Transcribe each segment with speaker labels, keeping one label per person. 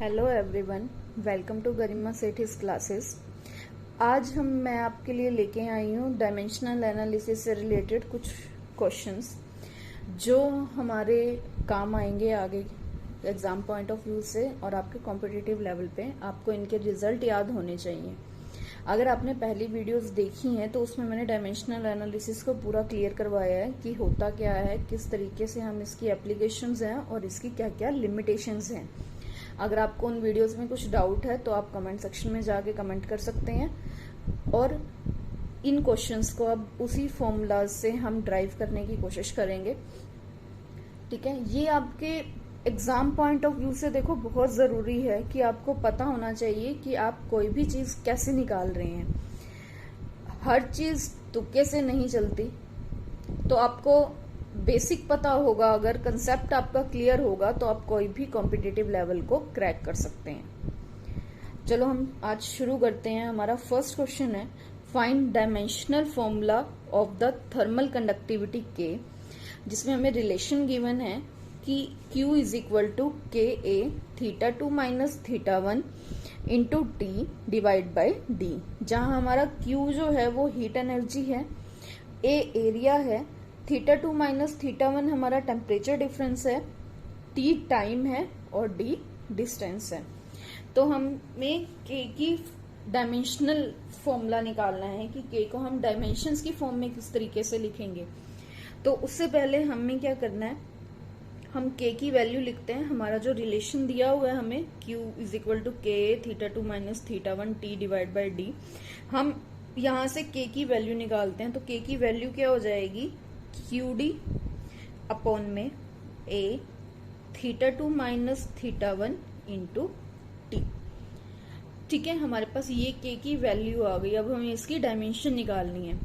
Speaker 1: Hello everyone, welcome to Garima Sethi's classes. आज मैं आपके लिए लेके आई हूँ डायमेंशनल एनालिसिस से रिलेटेड कुछ क्वेश्चंस जो हमारे काम आएंगे आगे एग्जाम पॉइंट ऑफ व्यू से, और आपके कॉम्पिटिटिव लेवल पे आपको इनके रिजल्ट याद होने चाहिए। अगर आपने पहली वीडियोस देखी हैं तो उसमें मैंने डायमेंशनल एनालिसिस को पूरा क्लियर करवाया है कि होता क्या है, किस तरीके से हम इसकी एप्लीकेशंस हैं और इसकी क्या क्या लिमिटेशंस हैं। अगर आपको उन वीडियोस में कुछ डाउट है तो आप कमेंट सेक्शन में जाके कमेंट कर सकते हैं, और इन क्वेश्चंस को अब उसी फॉर्मूलाज से हम ड्राइव करने की कोशिश करेंगे। ठीक है, ये आपके एग्जाम पॉइंट ऑफ व्यू से देखो बहुत जरूरी है कि आपको पता होना चाहिए कि आप कोई भी चीज कैसे निकाल रहे हैं। हर चीज तुक्के से नहीं चलती, तो आपको बेसिक पता होगा, अगर कंसेप्ट आपका क्लियर होगा तो आप कोई भी कॉम्पिटिटिव लेवल को क्रैक कर सकते हैं। चलो हम आज शुरू करते हैं। हमारा फर्स्ट क्वेश्चन है, find dimensional formula of the thermal conductivity के, जिसमें हमें रिलेशन गिवन है कि Q is equal to K A theta two minus theta one into T divide by D, जहां हमारा Q जो है वो हीट एनर्जी है, ए एरिया है, theta two minus theta one हमारा टेम्परेचर डिफरेंस है, टी टाइम है और डी डिस्टेंस है। तो हमें के की डायमेंशनल फॉर्मूला निकालना है कि के को हम डायमेंशंस की फॉर्म में किस तरीके से लिखेंगे। तो उससे पहले हमें क्या करना है, हम के की वैल्यू लिखते हैं। हमारा जो रिलेशन दिया हुआ है हमें Q इज इक्वल टू के theta two minus theta one T divide by D, हम यहां से के की वैल्यू निकालते हैं। तो के की वैल्यू क्या हो जाएगी, क्यू डी अपॉन में A theta two minus theta one into T. ठीक है, हमारे पास ये के की वैल्यू आ गई। अब हमें इसकी डायमेंशन निकालनी है।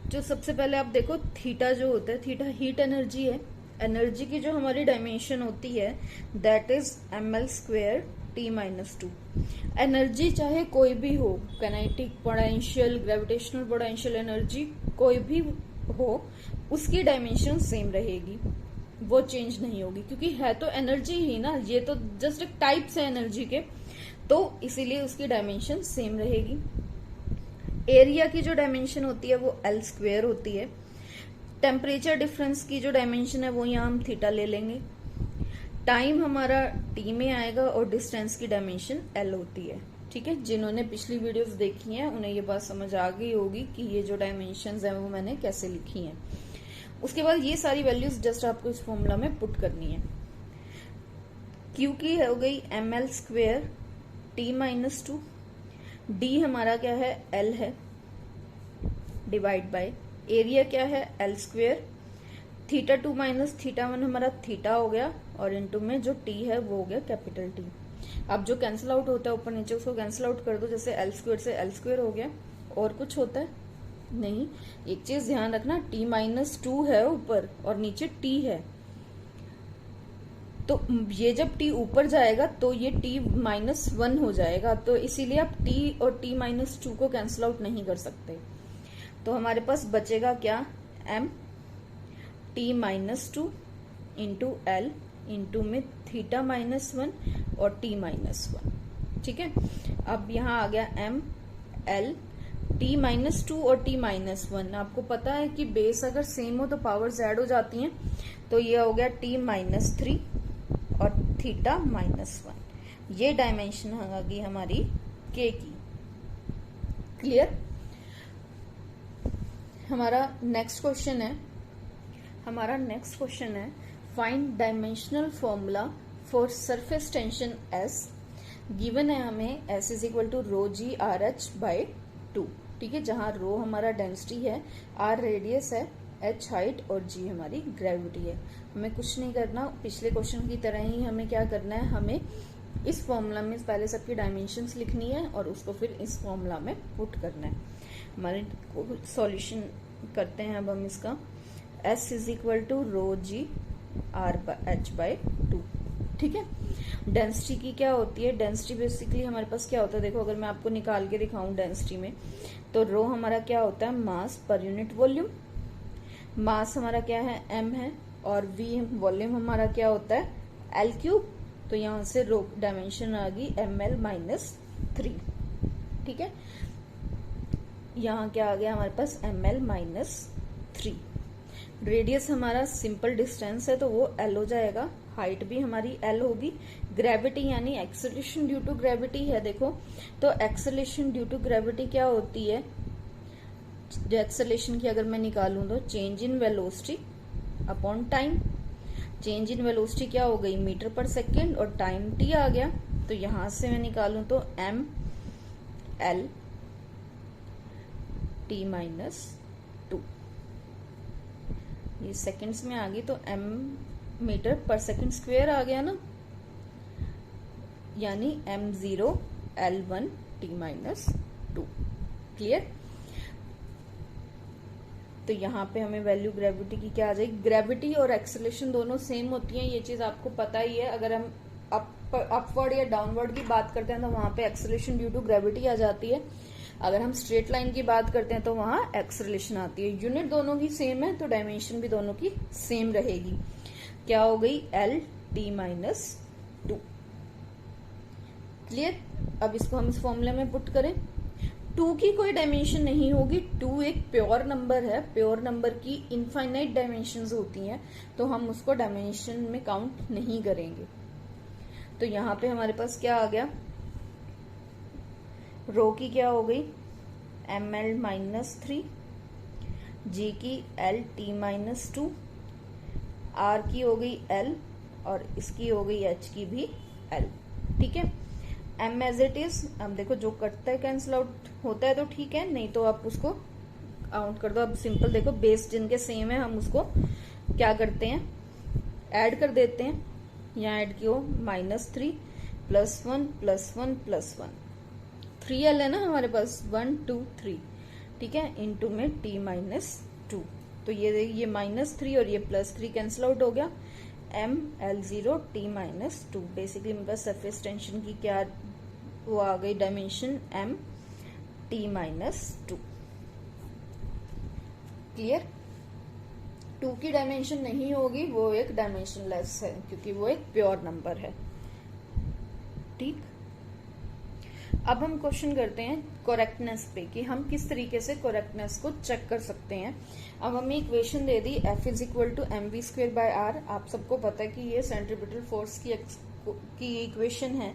Speaker 1: जो सबसे पहले आप देखो, थीटा जो होता है, थीटा हीट एनर्जी है। एनर्जी की जो हमारी डायमेंशन होती है that is ml square T minus two. Energy चाहे कोई भी हो, kinetic potential, gravitational potential energy कोई भी हो, उसकी डायमेंशन सेम रहेगी, वो चेंज नहीं होगी, क्योंकि है तो एनर्जी ही ना, ये तो जस्ट एक टाइप्स है एनर्जी के, तो इसीलिए उसकी डायमेंशन सेम रहेगी। एरिया की जो डायमेंशन होती है वो एल स्क्वेयर होती है। टेम्परेचर डिफरेंस की जो डायमेंशन है वो यहाँ हम थीटा ले लेंगे। टाइम हमारा टी में आएगा और डिस्टेंस की डायमेंशन एल होती है। ठीक है, जिन्होंने पिछली वीडियोस देखी हैं उन्हें ये बात समझ आ गई होगी कि ये जो डायमेंशंस हैं वो मैंने कैसे लिखी हैं। उसके बाद ये सारी वैल्यूज जस्ट आपको इस फॉर्मूला में पुट करनी है। क्यू की हो गई ml square T minus two, D हमारा क्या है, एल है, डिवाइड बाय एरिया क्या है, L square, theta two minus theta one हमारा थीटा हो गया, और इनटू में जो टी है वो हो गया कैपिटल टी। अब जो कैंसिल आउट होता है ऊपर नीचे उसको कैंसिल आउट कर दो, जैसे एल स्क्वेयर से एल स्क्वेयर हो गया। और कुछ होता है नहीं। एक चीज ध्यान रखना, टी माइनस टू है ऊपर और नीचे टी है, तो ये जब टी ऊपर जाएगा तो ये टी माइनस वन हो जाएगा, तो इसीलिए आप टी और टी माइनस टू को कैंसिल आउट नहीं कर सकते। तो हमारे पास बचेगा क्या, m T minus two into L into में थीटा माइनस वन और टी माइनस वन। ठीक है, अब यहाँ आ गया m l T minus two और टी माइनस वन। आपको पता है कि बेस अगर सेम हो तो पावर्स ऐड हो जाती हैं, तो ये हो गया टी माइनस थ्री और थीटा माइनस वन। ये डायमेंशन आ गई हमारी के की। क्लियर। हमारा नेक्स्ट क्वेश्चन है find dimensional formula for surface tension S। Given है हमें S is equal to rho G R H by two. ठीक है, जहां रो हमारा डेंसिटी है, R रेडियस है, H हाइट और G हमारी ग्रेविटी है। हमें कुछ नहीं करना, पिछले क्वेश्चन की तरह ही हमें क्या करना है, हमें इस फॉर्मूला में पहले सबकी डायमेंशंस लिखनी है और उसको फिर इस फॉर्मूला में पुट करना है। हमारे सॉल्यूशन करते हैं अब हम इसका। S is equal to rho G R H by two. ठीक है, डेंसिटी की क्या होती है, डेंसिटी बेसिकली हमारे पास क्या होता है, देखो अगर मैं आपको निकाल के दिखाऊं डेंसिटी में, तो रो हमारा क्या होता है, मास पर यूनिट वॉल्यूम। मास हमारा क्या है, m है, और v वॉल्यूम हमारा क्या होता है, l क्यूब तो यहाँ से रो डायमेंशन आ गई ml-3। ठीक है, यहाँ क्या आ गया हमारे पास ml-3। रेडियस हमारा सिंपल डिस्टेंस है तो वो l हो जाएगा, हाइट भी हमारी l होगी। ग्रेविटी यानी एक्सेलरेशन ड्यू टू ग्रेविटी है, देखो तो एक्सेलरेशन ड्यू टू ग्रेविटी क्या होती है, एक्सेलरेशन की अगर मैं निकालूं तो change in velocity upon time. Change in velocity क्या हो गई, मीटर पर सेकेंड, और टाइम t आ गया, तो यहां से मैं निकालूं तो ml t-2, ये सेकेंड्स में आ गई तो m मीटर पर सेकेंड स्क्वायर आ गया ना, यानी m0 l1 t-2। क्लियर। तो यहाँ पे हमें वैल्यू ग्रेविटी की क्या आ जाएगी, ग्रेविटी और एक्सेलरेशन दोनों सेम होती हैं, ये चीज आपको पता ही है। अगर हम अपवर्ड या डाउनवर्ड की बात करते हैं तो वहां पे एक्सेलरेशन ड्यू टू ग्रेविटी आ जाती है, अगर हम स्ट्रेट लाइन की बात करते हैं तो वहां एक्सेलरेशन आती है। यूनिट दोनों की सेम है तो डायमेंशन भी दोनों की सेम रहेगी। क्या हो गई, l-2। क्लियर। अब इसको हम इस फॉर्मूले में पुट करें, 2 की कोई डायमेंशन नहीं होगी, 2 एक प्योर नंबर है, प्योर नंबर की इनफाइनाइट डायमेंशंस होती हैं तो हम उसको डायमेंशन में काउंट नहीं करेंगे। तो यहाँ पे हमारे पास क्या आ गया, रो की क्या हो गई ml-3, g की l-t-2, r की हो गई l और इसकी हो गई h की भी l। ठीक है, m एज इट इज। अब देखो जो कटता है कैंसिल आउट होता है तो ठीक है, नहीं तो आप उसको काउंट कर दो। अब सिंपल देखो, बेस जिनके सेम है हम उसको क्या करते हैं, ऐड कर देते हैं। यहाँ ऐड किया -3 +1 +1 +1, 3l है ना हमारे पास, 1 2 3। ठीक है, इनटू में t-2, तो ये -3 और ये +3 कैंसिल आउट हो गया, ml0 t-2। बेसिकली मेरे पास सरफेस टेंशन की क्या वो आ गई डायमेंशन m-t-2। क्लियर। 2 की डायमेंशन नहीं होगी, वो एक डायमेंशन लेस है क्योंकि वो एक प्योर नंबर है। ठीक, अब हम क्वेश्चन करते हैं करेक्टनेस पे कि हम किस तरीके से करेक्टनेस को चेक कर सकते हैं। अब हमें इक्वेशन दे दी F = mv²/r। आप सबको पता है कि ये सेंट्रीपिटल फोर्स की इक्वेशन है।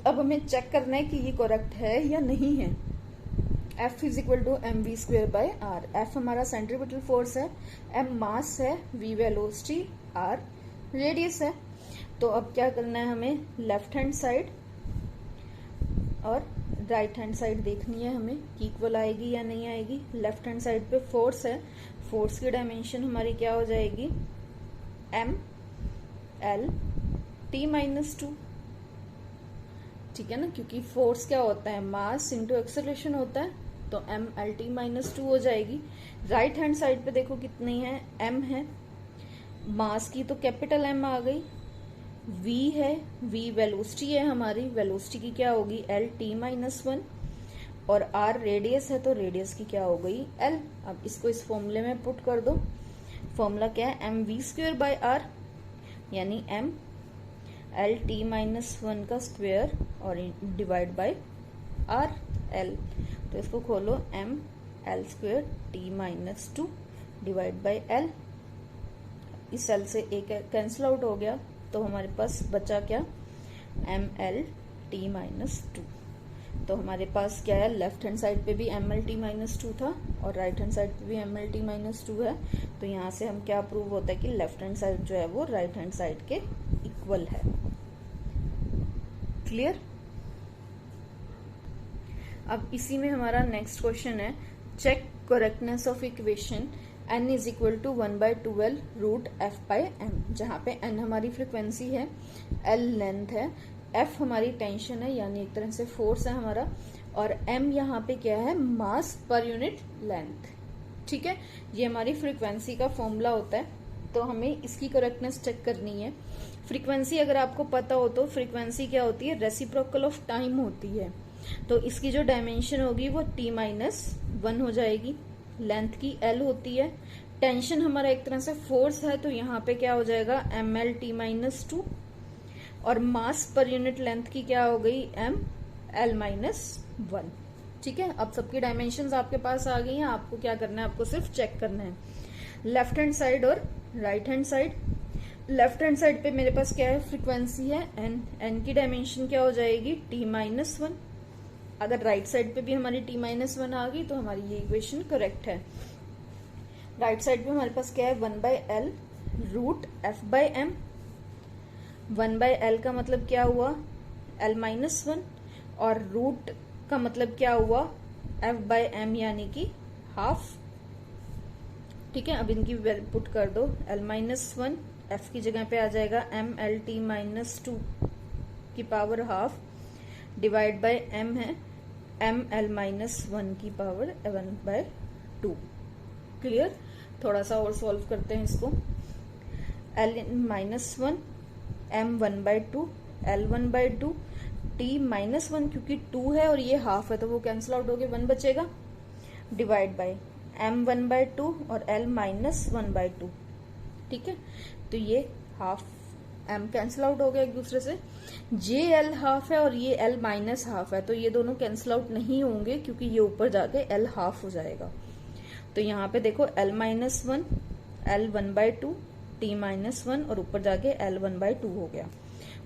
Speaker 1: अब हमें चेक करना है कि ये करेक्ट है या नहीं है। F = mv²/r। F हमारा सेंट्रीपिटल फोर्स है, m मास है, v वेलोसिटी, r रेडियस है। तो अब क्या करना है, हमें लेफ्ट हैंड साइड और राइट हैंड साइड देखनी है हमें कि इक्वल आएगी या नहीं आएगी। लेफ्ट हैंड साइड पे फोर्स है, फोर्स की डायमेंशन हमारी क्या हो जाएगी, ml-t-2। ठीक है ना, क्योंकि फोर्स क्या होता है, मास इंटू एक्सेलरेशन होता है, तो ml-t-2 हो जाएगी। राइट हैंड साइड पे देखो कितनी है, m है, मास की तो कैपिटल M आ गई, v है, v वेलोसिटी है हमारी, वेलोसिटी की क्या होगी l-t-1, और r रेडियस है तो रेडियस की क्या हो गई l। अब इसको इस फॉर्मूले में पुट कर दो। फॉर्मूला क्या है, mv²/r, यानी m l-t-1 का स्क्वायर और डिवाइड बाय r l। तो इसको खोलो, m l²t-2 divide by l। इस l से एक कैंसिल आउट हो गया तो हमारे पास बचा क्या, ml-t-2। तो हमारे पास क्या है, लेफ्ट हैंड साइड पे भी ml-t-2 था और राइट हैंड साइड पे भी ml-t-2 है। तो यहाँ से हम क्या प्रूव होता है कि लेफ्ट हैंड साइड जो है वो राइट हैंड साइड के इक्वल है। क्लियर। अब इसी में हमारा नेक्स्ट क्वेश्चन है, check correctness of equation n = 1/2l √f/m, जहाँ पे n हमारी फ्रिक्वेंसी है, l लेंथ है, f हमारी टेंशन है यानी एक तरह से फोर्स है हमारा, और m यहाँ पे क्या है, मास पर यूनिट लेंथ। ठीक है, ये हमारी फ्रिक्वेंसी का फॉर्मूला होता है। तो हमें इसकी करेक्टनेस चेक करनी है। फ्रीक्वेंसी अगर आपको पता हो तो फ्रीक्वेंसी क्या होती है, रेसिप्रोकल ऑफ टाइम होती है। तो इसकी जो डायमेंशन होगी वो t-1 हो जाएगी, लेंथ की l होती है, टेंशन हमारा एक तरह से फोर्स है तो यहाँ पे क्या हो जाएगा ml-t-2, और मास पर यूनिट लेंथ की क्या हो गई, ml-1। ठीक है, अब सबकी डायमेंशंस आपके पास आ गई हैं, आपको क्या करना है, आपको सिर्फ चेक करना है लेफ्ट हैंड साइड और right hand side. Left hand side पे मेरे पास क्या है, फ्रीक्वेंसी है n की डायमेंशन क्या हो जाएगी, t-1। अगर राइट साइड पे भी हमारी t-1 आ गई तो हमारी ये इक्वेशन करेक्ट है। राइट साइड पे हमारे पास क्या है, 1/L रूट f/m। 1/L का मतलब क्या हुआ, l-1, और रूट का मतलब क्या हुआ, f/m यानी कि हाफ। ठीक है, अब इनकी वैल्यू पुट कर दो, l-1 f की जगह पे आ जाएगा mlt-2 की power half divide by m है ml-1 की पावर 1/2। क्लियर, थोड़ा सा और सॉल्व करते हैं इसको। l-1 m1/2 l1/2 t-1 क्योंकि 2 है और ये हाफ है तो वो कैंसिल आउट हो गया, 1 बचेगा, डिवाइड बाय m1/2 और l-1/2। ठीक है, तो ये हाफ m कैंसिल आउट हो गया एक दूसरे से। जे l हाफ है और ये l माइनस हाफ है तो ये दोनों कैंसिल आउट नहीं होंगे क्योंकि ये ऊपर जाके l हाफ हो जाएगा। तो यहाँ पे देखो l-1 l1/2 t-1 और ऊपर जाके l1/2 हो गया।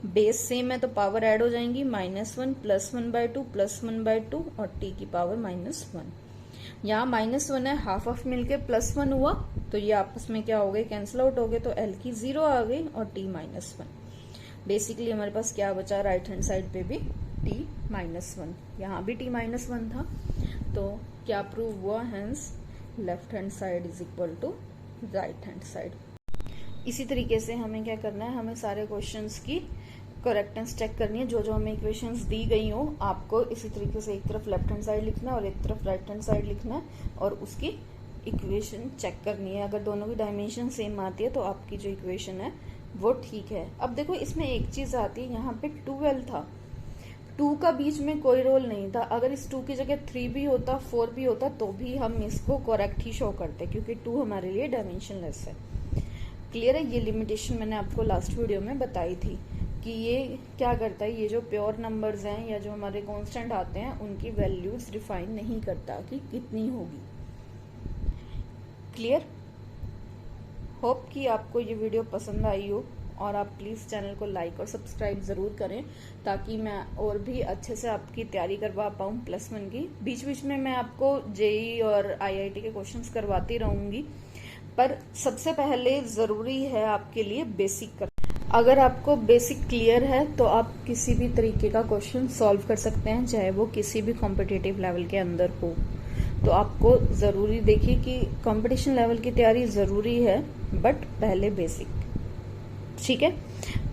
Speaker 1: बेस सेम है तो पावर ऐड हो जाएंगी, -1 +1/2 +1/2 और t की पावर -1। यहाँ -1 है, हाफ ऑफ मिलके +1 हुआ तो ये आपस में क्या हो गए, कैंसिल आउट हो गए, तो l की 0 आ गई और t-1। बेसिकली हमारे पास क्या बचा, राइट हैंड साइड पे भी t-1, यहाँ भी t-1 था, तो क्या प्रूव हुआ, hence left hand side is equal to right hand side. इसी तरीके से हमें क्या करना है, हमें सारे क्वेश्चंस की करेक्टनेस चेक करनी है। जो जो हमें इक्वेशंस दी गई हो आपको इसी तरीके से एक तरफ लेफ्ट हैंड साइड लिखना है और एक तरफ राइट हैंड साइड लिखना है और उसकी इक्वेशन चेक करनी है। अगर दोनों की डायमेंशन सेम आती है तो आपकी जो इक्वेशन है वो ठीक है। अब देखो इसमें एक चीज आती है, यहाँ पे 12 था, 2 का बीच में कोई रोल नहीं था। अगर इस 2 की जगह 3 भी होता, 4 भी होता तो भी हम इसको करेक्ट ही शो करते क्योंकि 2 हमारे लिए डायमेंशनलेस है। क्लियर है, ये लिमिटेशन मैंने आपको लास्ट वीडियो में बताई थी कि ये क्या करता है, ये जो प्योर नंबर्स हैं या जो हमारे कांस्टेंट आते हैं उनकी वैल्यूज डिफाइन नहीं करता कि कितनी होगी। क्लियर, होप कि आपको ये वीडियो पसंद आई हो और आप प्लीज़ चैनल को लाइक और सब्सक्राइब ज़रूर करें ताकि मैं और भी अच्छे से आपकी तैयारी करवा पाऊँ +1 की। बीच बीच में मैं आपको जेई और आईआईटी के क्वेश्चंस करवाती रहूँगी, पर सबसे पहले ज़रूरी है आपके लिए बेसिक कर। अगर आपको बेसिक क्लियर है तो आप किसी भी तरीके का क्वेश्चन सॉल्व कर सकते हैं, चाहे वो किसी भी कॉम्पिटिटिव लेवल के अंदर हो। तो आपको ज़रूरी देखिए कि कंपटीशन लेवल की तैयारी ज़रूरी है बट पहले बेसिक। ठीक है,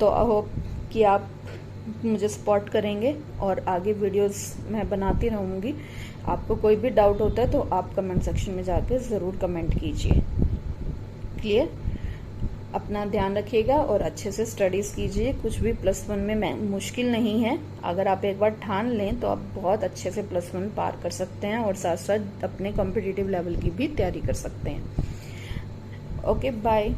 Speaker 1: तो आई होप कि आप मुझे सपोर्ट करेंगे और आगे वीडियोस मैं बनाती रहूँगी। आपको कोई भी डाउट होता है तो आप कमेंट सेक्शन में जाकर ज़रूर कमेंट कीजिए। क्लियर, अपना ध्यान रखिएगा और अच्छे से स्टडीज कीजिए। कुछ भी +1 में मुश्किल नहीं है, अगर आप एक बार ठान लें तो आप बहुत अच्छे से +1 पार कर सकते हैं और साथ साथ अपने कॉम्पिटिटिव लेवल की भी तैयारी कर सकते हैं। Okay, bye.